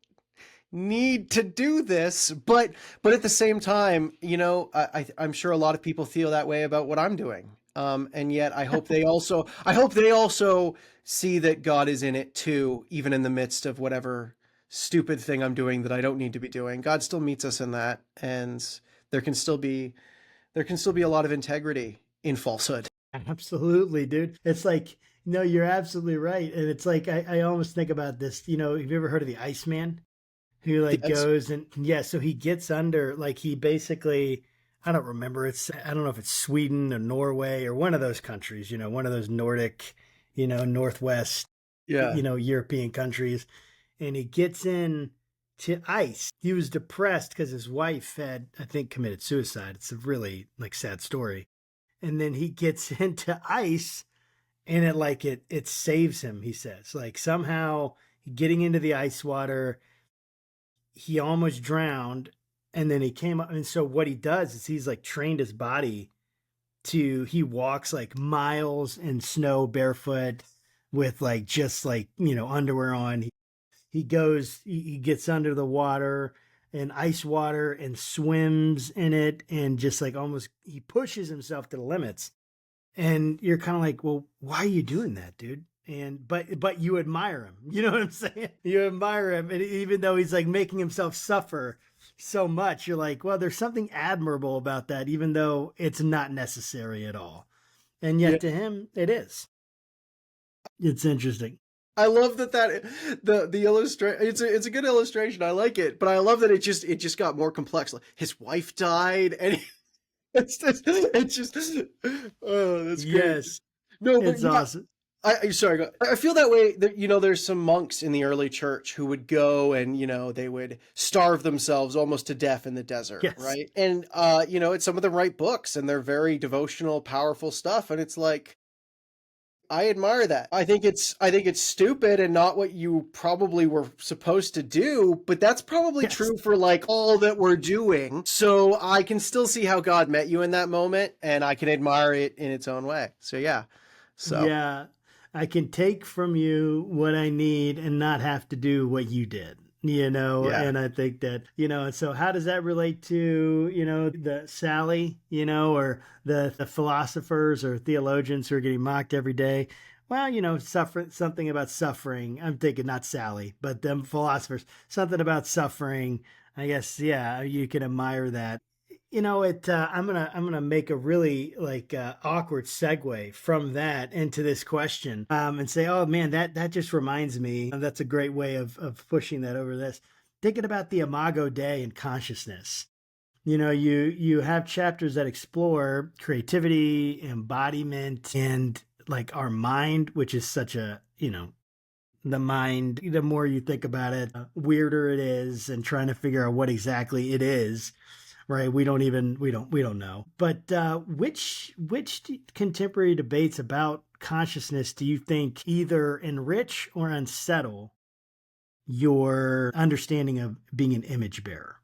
need to do this, but at the same time, I'm sure a lot of people feel that way about what I'm doing. And yet I hope they also see that God is in it too, even in the midst of whatever stupid thing I'm doing that I don't need to be doing. God still meets us in that, and there can still be a lot of integrity in falsehood. Absolutely, dude. It's like, no, you're absolutely right. And it's like, I almost think about this, have you ever heard of the Iceman? Who like goes and so he gets under, like he basically, I don't remember, I don't know if it's Sweden or Norway or one of those countries, one of those Nordic, Northwest, European countries. And he gets in to ice. He was depressed because his wife had, I think, committed suicide. It's a really like sad story. And then he gets into ice, and it saves him, he says. Like somehow getting into the ice water he almost drowned, and then he came up. And so what he does is he's like trained his body he walks like miles in snow barefoot with like just like, underwear on. He gets under the water and ice water and swims in it, and just like almost he pushes himself to the limits. And you're kind of like, well, why are you doing that, dude? And but you admire him. You know what I'm saying? You admire him, and even though he's like making himself suffer so much, you're like, well, there's something admirable about that, even though it's not necessary at all. And Yeah. yet to him, it is. It's interesting. I love that the illustration. It's a good illustration. I like it, but I love that it just got more complex. Like his wife died, and it's just oh, that's great. Yes, No, but it's yeah, awesome. sorry. I feel that way. That there's some monks in the early church who would go and they would starve themselves almost to death in the desert, Yes. right? And it's some of them write books, and they're very devotional, powerful stuff, and it's like, I admire that. I think it's stupid and not what you probably were supposed to do, but that's probably Yes. true for like all that we're doing. So I can still see how God met you in that moment, and I can admire it in its own way. So yeah. So Yeah, I can take from you what I need and not have to do what you did. Yeah. And I think that, and so how does that relate to, the Sally, or the philosophers or theologians who are getting mocked every day? Well, something about suffering. I'm thinking not Sally, but them philosophers, something about suffering. I guess, yeah, you can admire that. I'm gonna make a really like awkward segue from that into this question, and say, oh man, that just reminds me. That's a great way of pushing that over this. Thinking about the Imago Dei and consciousness. You have chapters that explore creativity, embodiment, and like our mind, which is such a the mind. The more you think about it, weirder it is, and trying to figure out what exactly it is. Right, we don't know. But which contemporary debates about consciousness do you think either enrich or unsettle your understanding of being an image bearer?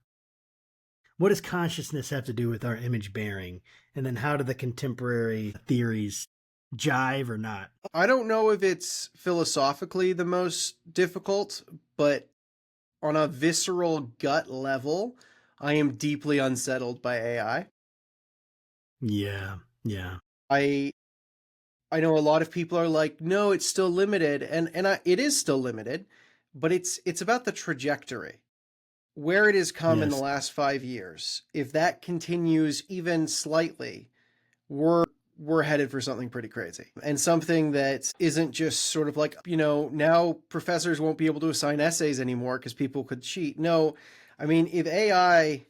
What does consciousness have to do with our image bearing? And then how do the contemporary theories jive or not? I don't know if it's philosophically the most difficult, but on a visceral gut level, I am deeply unsettled by AI. Yeah. I know a lot of people are like, no, it's still limited, and it is still limited, but it's about the trajectory, where it has come in the Yes. last 5 years. If that continues even slightly, we're headed for something pretty crazy, and something that isn't just sort of like, now professors won't be able to assign essays anymore because people could cheat. No, I mean, if AI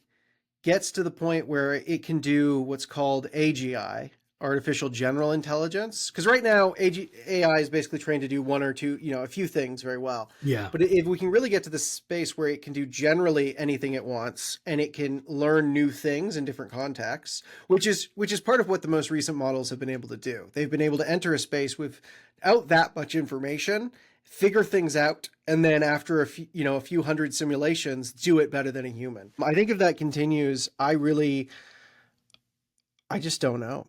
gets to the point where it can do what's called AGI, artificial general intelligence, because right now AI is basically trained to do one or two, a few things very well. Yeah. But if we can really get to the space where it can do generally anything it wants, and it can learn new things in different contexts, which is part of what the most recent models have been able to do. They've been able to enter a space without that much information, figure things out, and then after a few hundred simulations, do it better than a human. I think if that continues, I just don't know.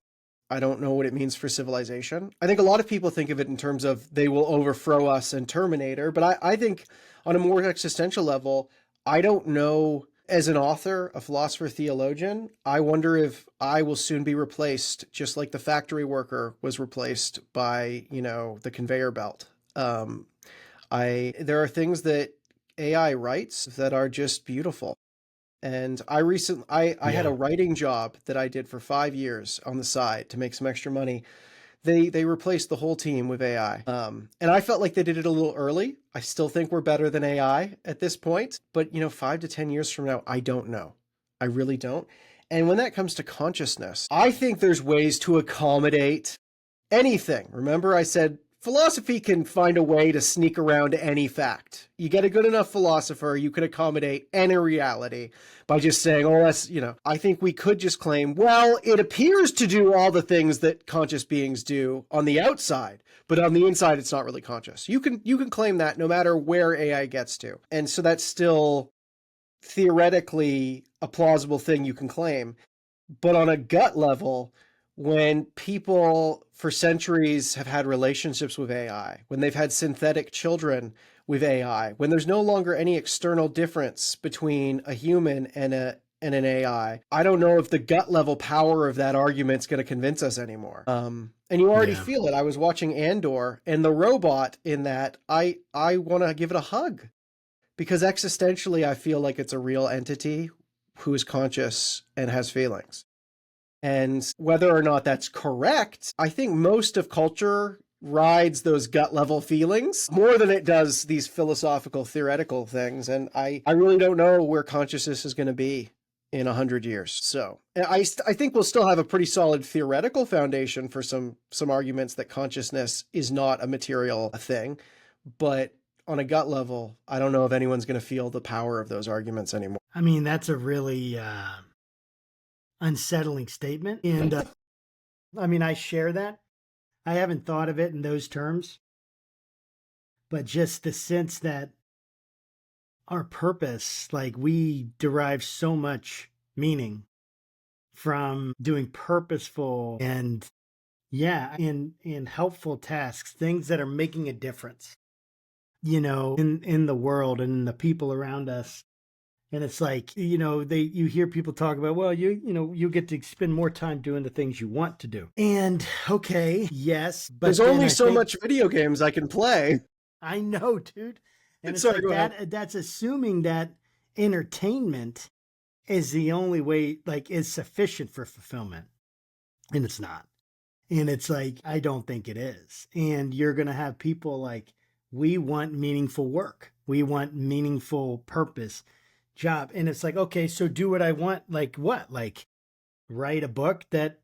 I don't know what it means for civilization. I think a lot of people think of it in terms of they will overthrow us and Terminator, but I think on a more existential level, I don't know. As an author, a philosopher, theologian, I wonder if I will soon be replaced, just like the factory worker was replaced by, the conveyor belt. There are things that AI writes that are just beautiful. And I had a writing job that I did for 5 years on the side to make some extra money. They replaced the whole team with AI. And I felt like they did it a little early. I still think we're better than AI at this point, but 5 to 10 years from now, I don't know. I really don't. And when that comes to consciousness, I think there's ways to accommodate anything. Remember, I said philosophy can find a way to sneak around any fact. You get a good enough philosopher, you could accommodate any reality by just saying, oh, that's, I think we could just claim, well, it appears to do all the things that conscious beings do on the outside, but on the inside, it's not really conscious. You can claim that no matter where AI gets to. And so that's still theoretically a plausible thing you can claim. But on a gut level, when people for centuries have had relationships with AI, when they've had synthetic children with AI, when there's no longer any external difference between a human and an AI, I don't know if the gut level power of that argument's going to convince us anymore. And you already Yeah. feel it. I was watching Andor, and the robot in that, I want to give it a hug because existentially, I feel like it's a real entity who is conscious and has feelings. And whether or not that's correct, I think most of culture rides those gut level feelings more than it does these philosophical theoretical things. And I really don't know where consciousness is going to be in 100 years. So I think we'll still have a pretty solid theoretical foundation for some arguments that consciousness is not a material thing. But on a gut level, I don't know if anyone's going to feel the power of those arguments anymore. I mean, that's a really unsettling statement. And I mean, I share that. I haven't thought of it in those terms, but just the sense that our purpose, like we derive so much meaning from doing purposeful and in helpful tasks, things that are making a difference, in the world and in the people around us. And it's like, you hear people talk about, well, you get to spend more time doing the things you want to do. And okay, yes, but there's only so much video games I can play. I know, dude. And it's Sorry, like that's assuming that entertainment is the only way, like, is sufficient for fulfillment. And it's not. And it's like, I don't think it is. And you're going to have people like, we want meaningful work. We want meaningful purpose, job. And it's like, okay, so do what I want. Like what? Like write a book that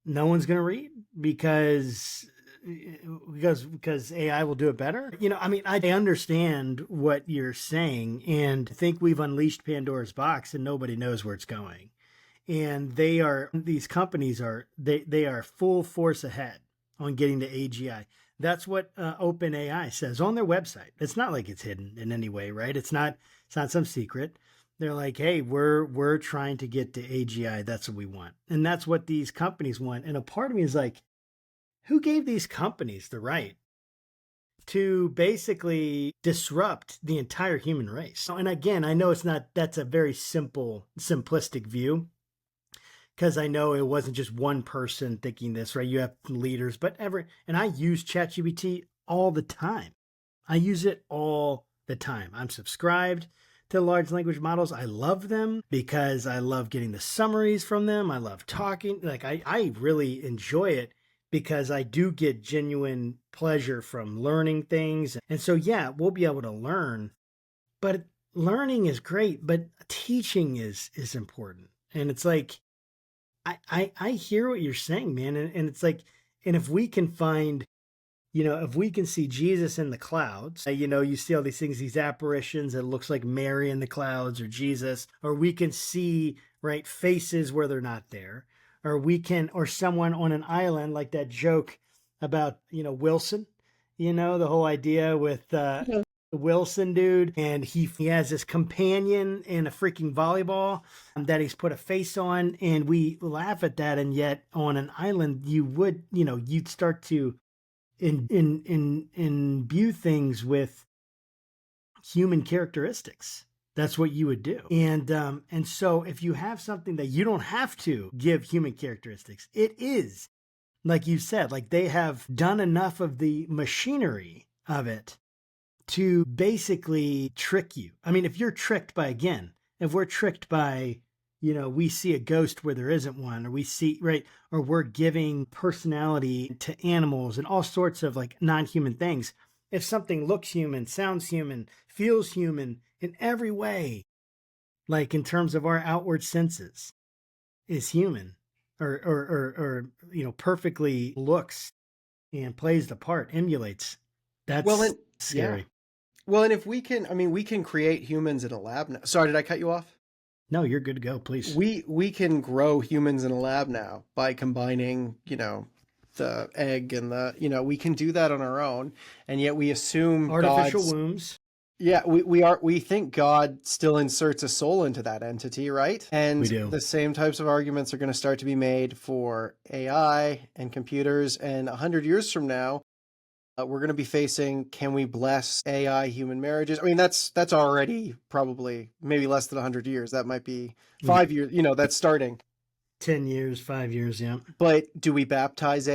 no one's going to read because AI will do it better. I mean, I understand what you're saying and think we've unleashed Pandora's box and nobody knows where it's going. And these companies are full force ahead on getting to AGI. That's what OpenAI says on their website. It's not like it's hidden in any way, right? It's not some secret. They're like, hey, we're trying to get to AGI. That's what we want. And that's what these companies want. And a part of me is like, who gave these companies the right to basically disrupt the entire human race? And again, I know that's a very simplistic view, because I know it wasn't just one person thinking this, right? You have leaders, and I use ChatGPT all the time. I use it all the time. I'm subscribed to large language models. I love them because I love getting the summaries from them. I love talking. Like I really enjoy it because I do get genuine pleasure from learning things. And so, yeah, we'll be able to learn, but learning is great, but teaching is important. And it's like, I hear what you're saying, man. And it's like, and if we can find, if we can see Jesus in the clouds, you see all these things, these apparitions, it looks like Mary in the clouds or Jesus, or we can see, right, faces where they're not there, or someone on an island, like that joke about, Wilson, the whole idea with, Wilson dude, and he has this companion in a freaking volleyball that he's put a face on, and we laugh at that, and yet on an island you'd start to imbue things with human characteristics. That's what you would do. And so if you have something that you don't have to give human characteristics, it is, like you said, like they have done enough of the machinery of it to basically trick you. I mean, if we're tricked by, we see a ghost where there isn't one, or we see, right, or we're giving personality to animals and all sorts of like non-human things. If something looks human, sounds human, feels human in every way, like in terms of our outward senses, is human, or perfectly looks and plays the part, emulates, that's scary. Yeah. Well, and if we can create humans in a lab now. Sorry, did I cut you off? No, you're good to go, please. We can grow humans in a lab now by combining, the egg and we can do that on our own, and yet we assume artificial wombs. Yeah, we think God still inserts a soul into that entity, right? And We do. the same types of arguments are going to start to be made for AI and computers. And 100 years from now, we're going to be facing, can we bless AI human marriages? I mean, that's already probably maybe less than 100 years. That might be 5 years. That's starting. 10 years, 5 years, yeah. But do we baptize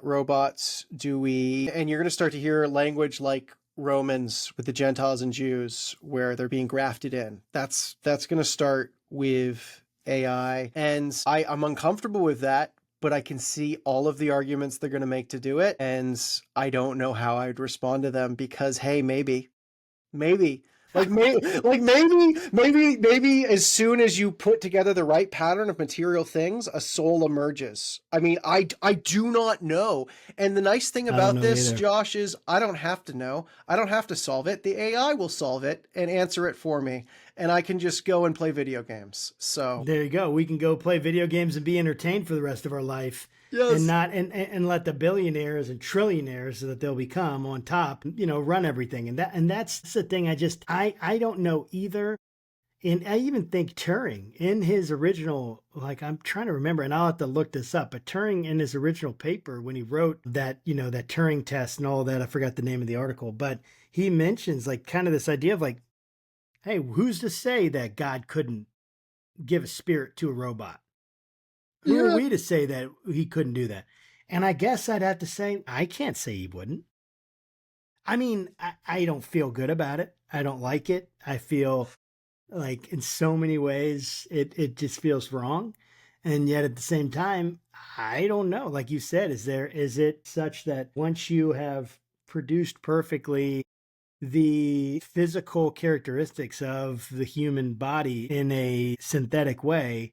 robots? Do we? And you're going to start to hear language like Romans with the Gentiles and Jews, where they're being grafted in. That's going to start with AI, and I'm uncomfortable with that. But I can see all of the arguments they're going to make to do it, and I don't know how I'd respond to them because, hey, maybe maybe as soon as you put together the right pattern of material things, a soul emerges. I mean, I do not know. And the nice thing I don't about know this, either. Josh, is I don't have to know. I don't have to solve it. The AI will solve it and answer it for me, and I can just go and play video games. So There you go. We can go play video games and be entertained for the rest of our life. And yes. not and let the billionaires and trillionaires that they'll become on top, run everything. And that's the thing. I don't know either. And I even think Turing in his original, like I'm trying to remember, and I'll have to look this up, but Turing in his original paper when he wrote that, that Turing test and all that, I forgot the name of the article, but he mentions like kind of this idea of like, hey, who's to say that God couldn't give a spirit to a robot? Who are Yeah. we to say that he couldn't do that? And I guess I'd have to say, I can't say he wouldn't. I mean, I don't feel good about it. I don't like it. I feel like in so many ways, it just feels wrong. And yet at the same time, I don't know. Like you said, is it such that once you have produced perfectly the physical characteristics of the human body in a synthetic way,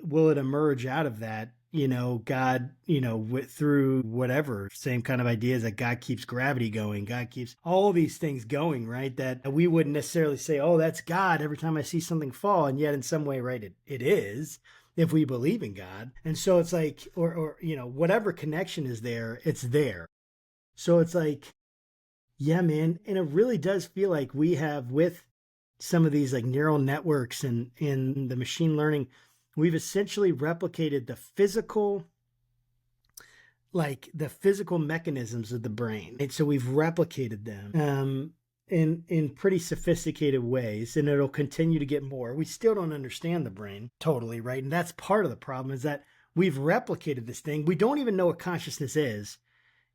will it emerge out of that? God, through whatever, same kind of ideas that God keeps gravity going, God keeps all these things going, right? That we wouldn't necessarily say, oh, that's God every time I see something fall. And yet in some way, right, it is if we believe in God. And so it's like, or whatever connection is there, it's there. So it's like, yeah, man. And it really does feel like we have with some of these like neural networks and in the machine learning, we've essentially replicated the physical mechanisms of the brain. And so we've replicated them in pretty sophisticated ways, and it'll continue to get more. We still don't understand the brain totally, right? And that's part of the problem is that we've replicated this thing. We don't even know what consciousness is,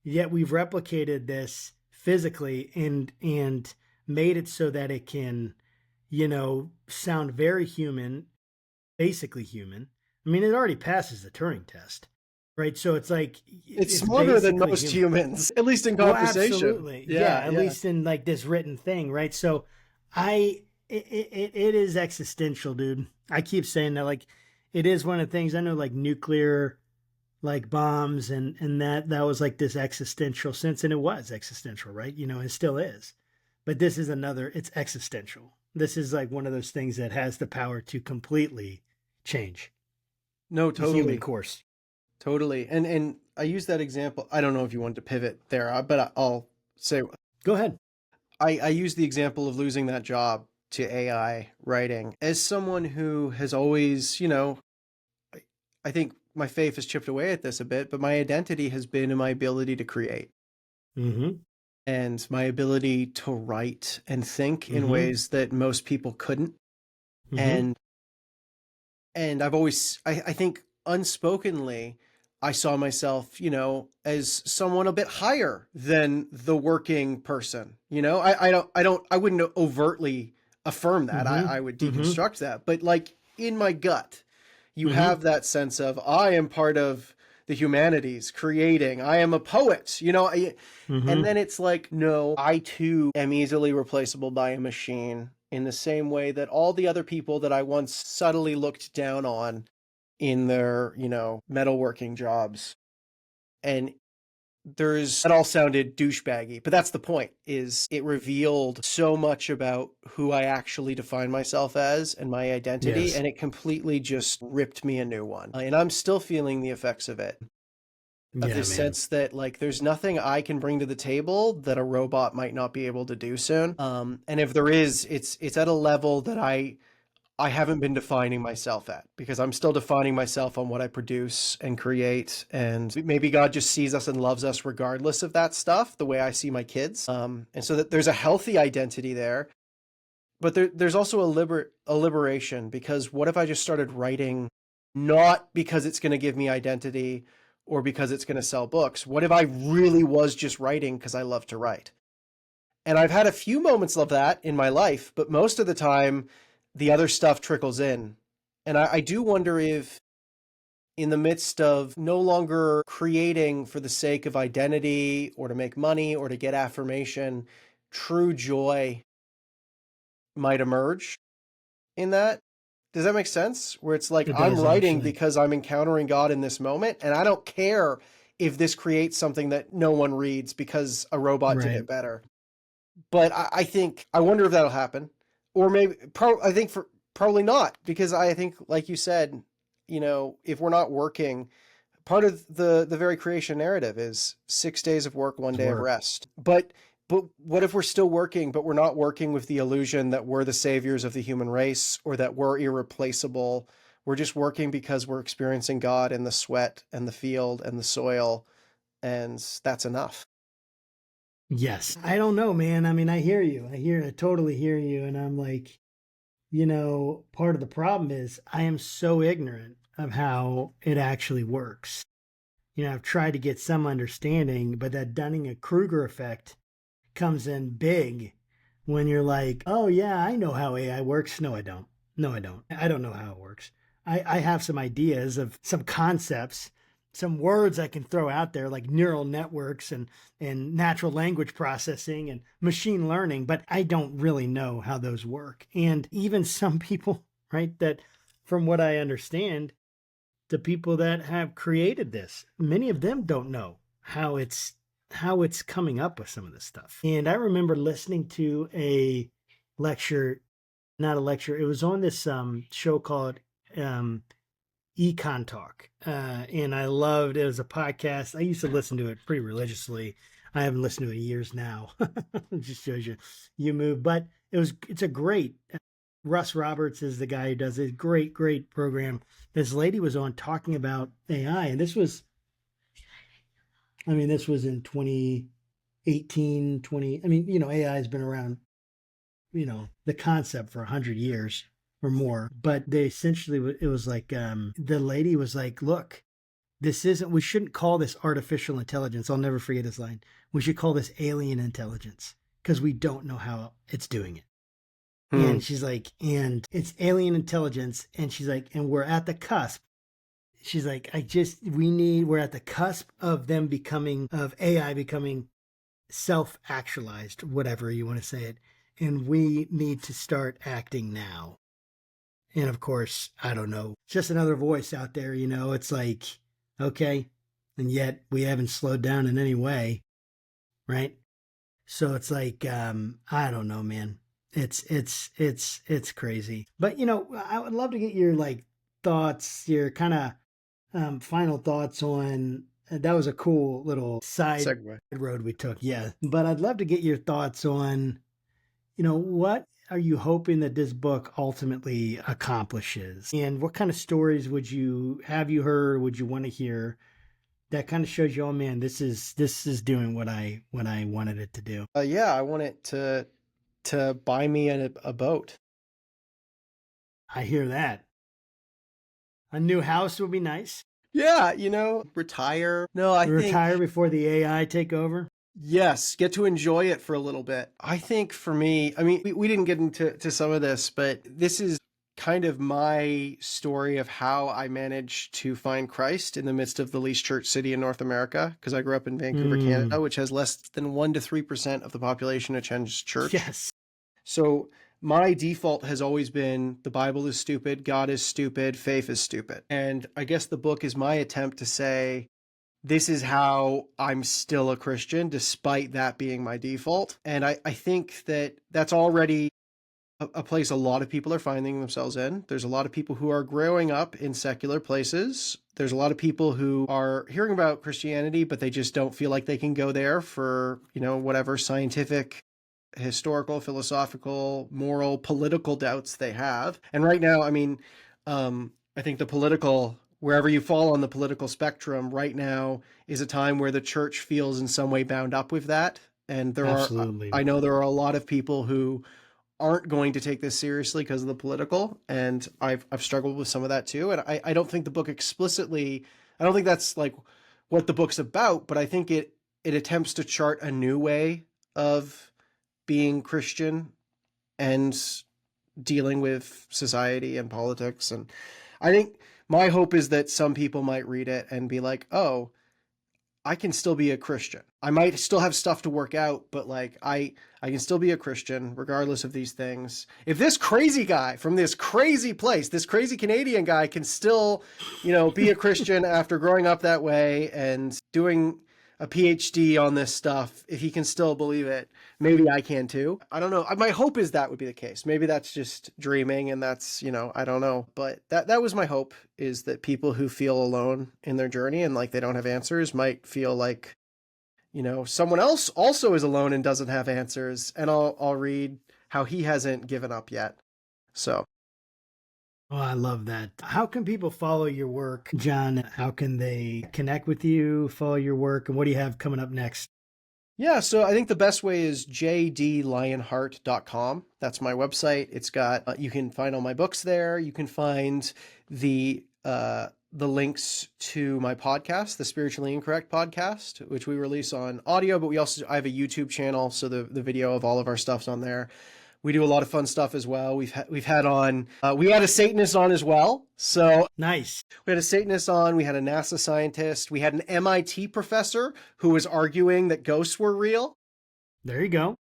yet we've replicated this physically and made it so that it can, sound very human, basically human. I mean, it already passes the Turing test, right? So it's like It's it's smarter than basically most human. humans, at least in Well, conversation. absolutely, yeah. Yeah, At yeah. least in like this written thing, right? So, it is existential, dude. I keep saying that, like, it is one of the things I know, like nuclear, like bombs, and that was like this existential sense, and it was existential, right? It still is. But this is another. It's existential. This is like one of those things that has the power to completely change No, the human totally. course. Totally. And I use that example. I don't know if you wanted to pivot there, but I'll say Go ahead. I use the example of losing that job to AI writing as someone who has always, I I think my faith has chipped away at this a bit, but my identity has been in my ability to create Mm-hmm. and my ability to write and think in Mm-hmm. ways that most people couldn't. Mm-hmm. And I've always I think unspokenly I saw myself, as someone a bit higher than the working person. I wouldn't overtly affirm that. Mm-hmm. I would Mm-hmm. deconstruct that. But like in my gut, you Mm-hmm. have that sense of I am part of the humanities creating. I am a poet, and Mm-hmm. then it's like, no, I too am easily replaceable by a machine in the same way that all the other people that I once subtly looked down on in their, metalworking jobs. And that all sounded douchebaggy, but that's the point, is it revealed so much about who I actually define myself as and my identity, Yes. and it completely just ripped me a new one. And I'm still feeling the effects of it. of Yeah, this man. sense that like there's nothing I can bring to the table that a robot might not be able to do soon. And if there is, it's at a level that I haven't been defining myself at, because I'm still defining myself on what I produce and create. And maybe God just sees us and loves us regardless of that stuff, the way I see my kids. And so that there's a healthy identity there, but there's also a liberation, because what if I just started writing, not because it's going to give me identity or because it's going to sell books? What if I really was just writing because I love to write? And I've had a few moments of that in my life, but most of the time, the other stuff trickles in. And I do wonder if, in the midst of no longer creating for the sake of identity or to make money or to get affirmation, true joy might emerge in that. Does that make sense? Where it's like, It I'm does, writing actually. because I'm encountering God in this moment, and I don't care if this creates something that no one reads because a robot did Right. it better. But I think, I wonder if that'll happen, or maybe I think for probably not, because I think, like you said, if we're not working, part of the very creation narrative is 6 days of work, one It's day of work. rest. But what if we're still working, but we're not working with the illusion that we're the saviors of the human race or that we're irreplaceable? We're just working because we're experiencing God in the sweat and the field and the soil, and that's enough. Yes. I don't know, man. I mean, I hear you. I totally hear you. And I'm like, part of the problem is I am so ignorant of how it actually works. I've tried to get some understanding, but that Dunning-Kruger effect comes in big when you're like, oh, yeah, I know how AI works. No, I don't. No, I don't. I don't know how it works. I have some ideas of some concepts, some words I can throw out there like neural networks and natural language processing and machine learning, but I don't really know how those work. And even some people, right, that from what I understand, the people that have created this, many of them don't know how it's coming up with some of this stuff. And I remember listening to a lecture, not a lecture, it was on this show called um, Econ Talk. And I loved it. It was a podcast. I used to listen to it pretty religiously. I haven't listened to it in years now. It just shows you move. But it's a great Russ Roberts is the guy who does it. Great, great program. This lady was on talking about AI, and this was in 2018, 20. I mean, AI has been around, the concept for 100 years or more. But they essentially, it was like, the lady was like, look, we shouldn't call this artificial intelligence. I'll never forget his line. We should call this alien intelligence because we don't know how it's doing it. Hmm. And she's like, and it's alien intelligence. And she's like, and we're at the cusp. She's like, we're at the cusp of AI becoming self actualized, whatever you want to say it. And we need to start acting now. And of course, I don't know, just another voice out there, it's like, okay. And yet we haven't slowed down in any way. Right. So it's like, I don't know, man. It's crazy. But I would love to get your like thoughts, your kind of final thoughts on that was a cool little side Segue. road we took. Yeah. But I'd love to get your thoughts on, what are you hoping that this book ultimately accomplishes? And what kind of stories have you heard, would you want to hear that kind of shows you, oh man, this is doing what I wanted it to do. Yeah, I want it to buy me a boat. I hear that. A new house would be nice. Yeah, retire. No, I think, Retire before the AI take over. yes, get to enjoy it for a little bit. I think for me, I mean, we didn't get into some of this, but this is kind of my story of how I managed to find Christ in the midst of the least church city in North America, because I grew up in Vancouver, Mm, Canada, which has less than 1 to 3% of the population attends church. yes. So my default has always been the Bible is stupid, God is stupid, faith is stupid. And I guess the book is my attempt to say, this is how I'm still a Christian, despite that being my default. And I think that that's already a place a lot of people are finding themselves in. There's a lot of people who are growing up in secular places. There's a lot of people who are hearing about Christianity, but they just don't feel like they can go there for, whatever scientific, historical, philosophical, moral, political doubts they have. And right now, I think wherever you fall on the political spectrum right now is a time where the church feels in some way bound up with that. And Absolutely. I know there are a lot of people who aren't going to take this seriously because of the political, and I've struggled with some of that too. And I don't think the book explicitly, I don't think that's like what the book's about, but I think it attempts to chart a new way of being Christian and dealing with society and politics. And I think my hope is that some people might read it and be like, oh, I can still be a Christian. I might still have stuff to work out, but like I can still be a Christian regardless of these things. If this crazy guy from this crazy place, this crazy Canadian guy can still, be a Christian after growing up that way and doing a PhD on this stuff, if he can still believe it, maybe I can too. I don't know. My hope is that would be the case. Maybe that's just dreaming and that's, I don't know. But that was my hope, is that people who feel alone in their journey and like they don't have answers might feel like, someone else also is alone and doesn't have answers. And I'll read how he hasn't given up yet. So. Oh, I love that. How can people follow your work, John? How can they connect with you, follow your work, and what do you have coming up next? Yeah, so I think the best way is jdlyonhart.com. That's my website. It's got, you can find all my books there. You can find the links to my podcast, the Spiritually Incorrect podcast, which we release on audio, but I have a YouTube channel, so the video of all of our stuff's on there. We do a lot of fun stuff as well. We had a Satanist on as well. So nice. We had a Satanist on. We had a NASA scientist. We had an MIT professor who was arguing that ghosts were real. There you go.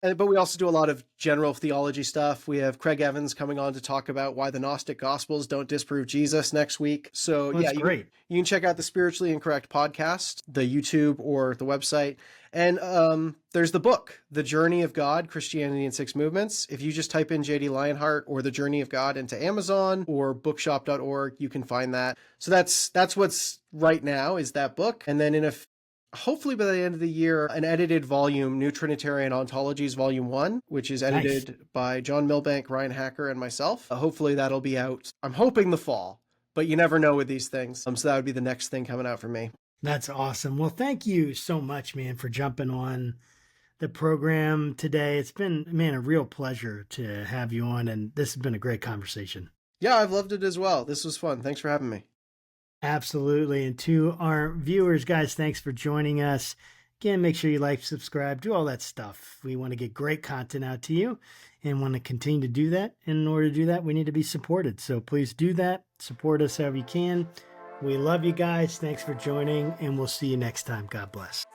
But we also do a lot of general theology stuff. We have Craig Evans coming on to talk about why the Gnostic Gospels don't disprove Jesus next week. So that's great. You can check out the Spiritually Incorrect podcast, the YouTube or the website. And there's the book, The Journey of God, Christianity in 6 Movements. If you just type in J.D. Lyonhart or The Journey of God into Amazon or bookshop.org, you can find that. So that's what's right now, is that book. And then hopefully by the end of the year, an edited volume, New Trinitarian Ontologies Volume 1, which is edited by John Milbank, Ryan Hacker, and myself. Hopefully that'll be out, I'm hoping the fall, but you never know with these things. So that would be the next thing coming out for me. That's awesome. Well, thank you so much, man, for jumping on the program today. It's been, man, a real pleasure to have you on, and this has been a great conversation. Yeah, I've loved it as well. This was fun. Thanks for having me. Absolutely. And to our viewers, guys, thanks for joining us. Again, make sure you like, subscribe, do all that stuff. We want to get great content out to you and want to continue to do that. And in order to do that, we need to be supported. So please do that. Support us however you can. We love you guys. Thanks for joining, and we'll see you next time. God bless.